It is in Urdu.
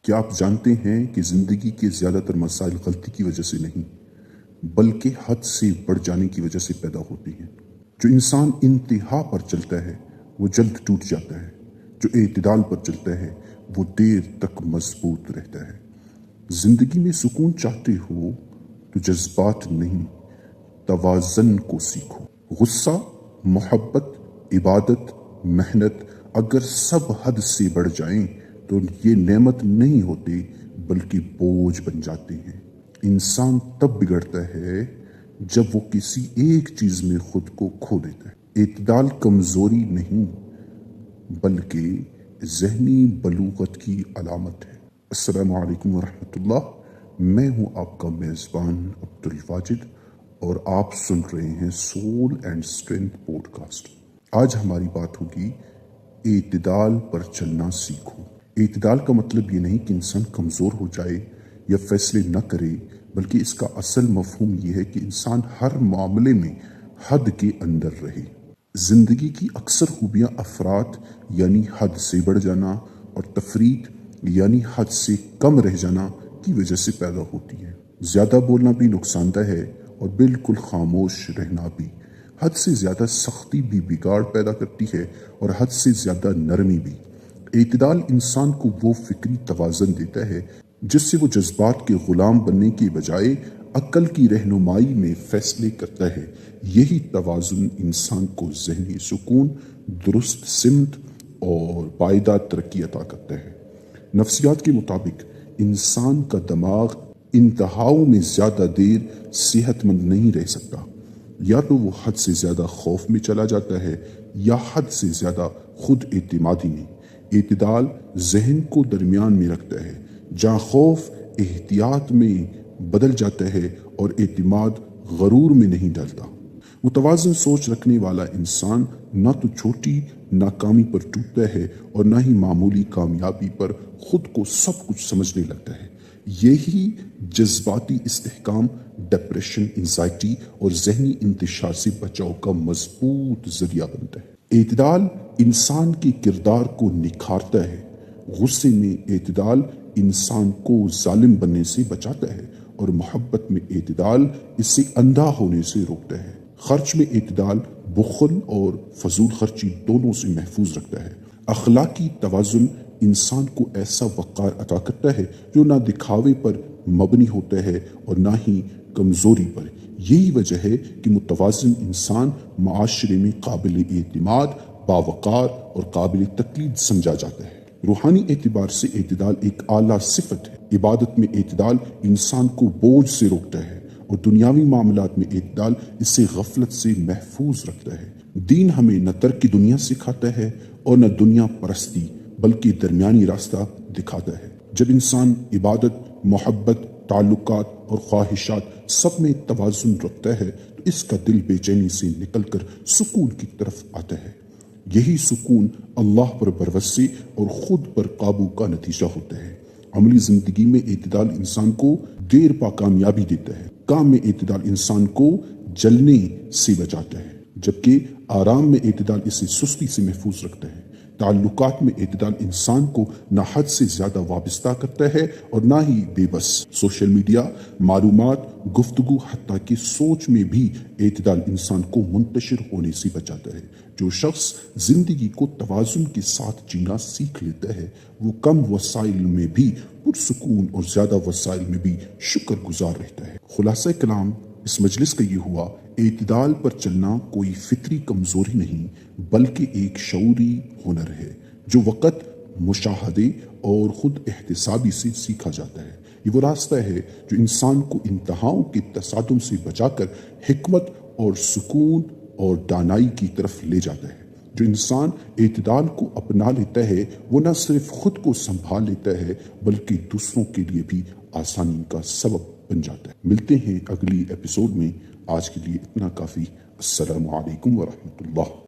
کیا آپ جانتے ہیں کہ زندگی کے زیادہ تر مسائل غلطی کی وجہ سے نہیں بلکہ حد سے بڑھ جانے کی وجہ سے پیدا ہوتی ہیں؟ جو انسان انتہا پر چلتا ہے وہ جلد ٹوٹ جاتا ہے، جو اعتدال پر چلتا ہے وہ دیر تک مضبوط رہتا ہے۔ زندگی میں سکون چاہتے ہو تو جذبات نہیں، توازن کو سیکھو۔ غصہ، محبت، عبادت، محنت اگر سب حد سے بڑھ جائیں تو یہ نعمت نہیں ہوتے بلکہ بوجھ بن جاتے ہیں۔ انسان تب بگڑتا ہے جب وہ کسی ایک چیز میں خود کو کھو دیتا ہے۔ اعتدال کمزوری نہیں بلکہ ذہنی بلوغت کی علامت ہے۔ السلام علیکم ورحمۃ اللہ، میں ہوں آپ کا میزبان عبد الواجد اور آپ سن رہے ہیں soul and strength podcast. آج ہماری بات ہوگی اعتدال پر چلنا سیکھو۔ اعتدال کا مطلب یہ نہیں کہ انسان کمزور ہو جائے یا فیصلے نہ کرے، بلکہ اس کا اصل مفہوم یہ ہے کہ انسان ہر معاملے میں حد کے اندر رہے۔ زندگی کی اکثر خوبیاں افراط یعنی حد سے بڑھ جانا اور تفریط یعنی حد سے کم رہ جانا کی وجہ سے پیدا ہوتی ہے۔ زیادہ بولنا بھی نقصان دہ ہے اور بالکل خاموش رہنا بھی۔ حد سے زیادہ سختی بھی بگاڑ پیدا کرتی ہے اور حد سے زیادہ نرمی بھی۔ اعتدال انسان کو وہ فکری توازن دیتا ہے جس سے وہ جذبات کے غلام بننے کے بجائے عقل کی رہنمائی میں فیصلے کرتا ہے۔ یہی توازن انسان کو ذہنی سکون، درست سمت اور پائیدار ترقی عطا کرتا ہے۔ نفسیات کے مطابق انسان کا دماغ انتہاؤں میں زیادہ دیر صحت مند نہیں رہ سکتا۔ یا تو وہ حد سے زیادہ خوف میں چلا جاتا ہے یا حد سے زیادہ خود اعتمادی میں۔ اعتدال ذہن کو درمیان میں رکھتا ہے، جہاں خوف احتیاط میں بدل جاتا ہے اور اعتماد غرور میں نہیں ڈالتا۔ متوازن سوچ رکھنے والا انسان نہ تو چھوٹی ناکامی پر ٹوٹتا ہے اور نہ ہی معمولی کامیابی پر خود کو سب کچھ سمجھنے لگتا ہے۔ یہی جذباتی استحکام ڈپریشن، انزائٹی اور ذہنی انتشار سے بچاؤ کا مضبوط ذریعہ بنتا ہے۔ اعتدال انسان کے کردار کو نکھارتا ہے۔ غصے میں اعتدال انسان کو ظالم بننے سے بچاتا ہے اور محبت میں اعتدال اسے اندھا ہونے سے روکتا ہے۔ خرچ میں اعتدال بخل اور فضول خرچی دونوں سے محفوظ رکھتا ہے۔ اخلاقی توازن انسان کو ایسا وقار عطا کرتا ہے جو نہ دکھاوے پر مبنی ہوتا ہے اور نہ ہی کمزوری پر۔ یہی وجہ ہے کہ متوازن انسان معاشرے میں قابل اعتماد، باوقار اور قابل تقلید سمجھا جاتا ہے۔ روحانی اعتبار سے اعتدال ایک اعلیٰ صفت ہے۔ عبادت میں اعتدال انسان کو بوجھ سے روکتا ہے اور دنیاوی معاملات میں اعتدال اسے غفلت سے محفوظ رکھتا ہے۔ دین ہمیں نہ ترک دنیا سکھاتا ہے اور نہ دنیا پرستی، بلکہ درمیانی راستہ دکھاتا ہے۔ جب انسان عبادت، محبت، تعلقات اور خواہشات سب میں توازن رکھتا ہے تو اس کا دل بے چینی سے نکل کر سکون کی طرف آتا ہے۔ یہی سکون اللہ پر بھروسے اور خود پر قابو کا نتیجہ ہوتا ہے۔ عملی زندگی میں اعتدال انسان کو دیر پا کامیابی دیتا ہے۔ کام میں اعتدال انسان کو جلنے سے بچاتا ہے، جبکہ آرام میں اعتدال اسے سستی سے محفوظ رکھتا ہے۔ تعلقات میں اعتدال انسان کو نہ حد سے زیادہ وابستہ کرتا ہے اور نہ ہی بے بس۔ سوشل میڈیا، معلومات، گفتگو، حتیٰ کہ سوچ میں بھی اعتدال انسان کو منتشر ہونے سے بچاتا ہے۔ جو شخص زندگی کو توازن کے ساتھ جینا سیکھ لیتا ہے وہ کم وسائل میں بھی پرسکون اور زیادہ وسائل میں بھی شکر گزار رہتا ہے۔ خلاصہ کلام اس مجلس کا یہ ہوا، اعتدال پر چلنا کوئی فطری کمزوری نہیں بلکہ ایک شعوری ہنر ہے جو وقت، مشاہدے اور خود احتسابی سے سیکھا جاتا ہے۔ یہ وہ راستہ ہے جو انسان کو انتہاؤں کے تصادم سے بچا کر حکمت اور سکون اور دانائی کی طرف لے جاتا ہے۔ جو انسان اعتدال کو اپنا لیتا ہے وہ نہ صرف خود کو سنبھال لیتا ہے بلکہ دوسروں کے لیے بھی آسانی کا سبب بن جاتا ہے۔ ملتے ہیں اگلی ایپیسوڈ میں، آج کے لیے اتنا کافی۔ السلام علیکم ورحمۃ اللہ۔